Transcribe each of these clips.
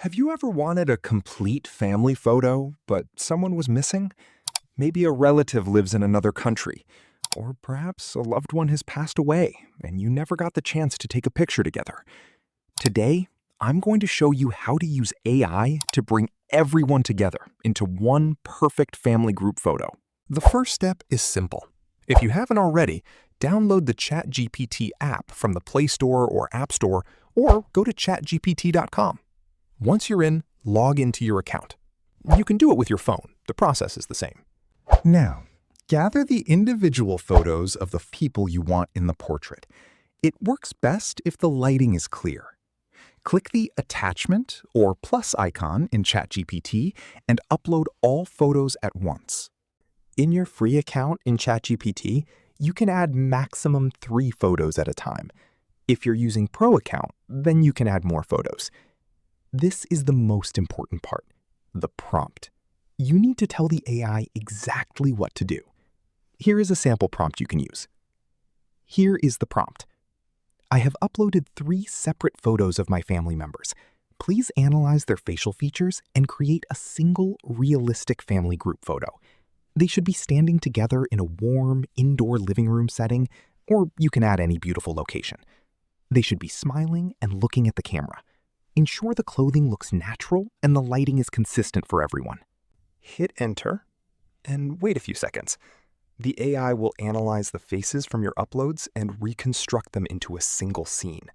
Have you ever wanted a complete family photo, but someone was missing? Maybe a relative lives in another country, or perhaps a loved one has passed away and you never got the chance to take a picture together. Today, I'm going to show you how to use AI to bring everyone together into one perfect family group photo. The first step is simple. If you haven't already, download the ChatGPT app from the Play Store or App Store, or go to chatgpt.com. Once you're in, log into your account. You can do it with your phone. The process is the same. Now, gather the individual photos of the people you want in the portrait. It works best if the lighting is clear. Click the attachment or plus icon in ChatGPT and upload all photos at once. In your free account in ChatGPT, you can add maximum 3 photos at a time. If you're using Pro account, then you can add more photos. This is the most important part, the prompt. You need to tell the AI exactly what to do. Here is a sample prompt you can use. Here is the prompt. I have uploaded 3 separate photos of my family members. Please analyze their facial features and create a single realistic family group photo. They should be standing together in a warm, indoor living room setting, or you can add any beautiful location. They should be smiling and looking at the camera. Ensure the clothing looks natural and the lighting is consistent for everyone. Hit enter and wait a few seconds. The AI will analyze the faces from your uploads and reconstruct them into a single scene.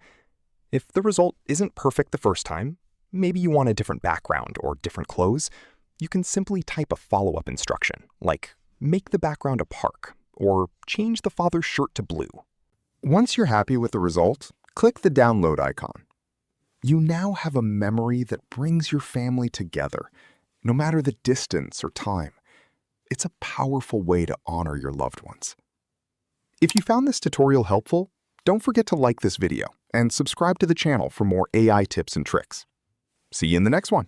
If the result isn't perfect the first time, maybe you want a different background or different clothes, you can simply type a follow-up instruction, like make the background a park or change the father's shirt to blue. Once you're happy with the result, click the download icon. You now have a memory that brings your family together, no matter the distance or time. It's a powerful way to honor your loved ones. If you found this tutorial helpful, don't forget to like this video and subscribe to the channel for more AI tips and tricks. See you in the next one.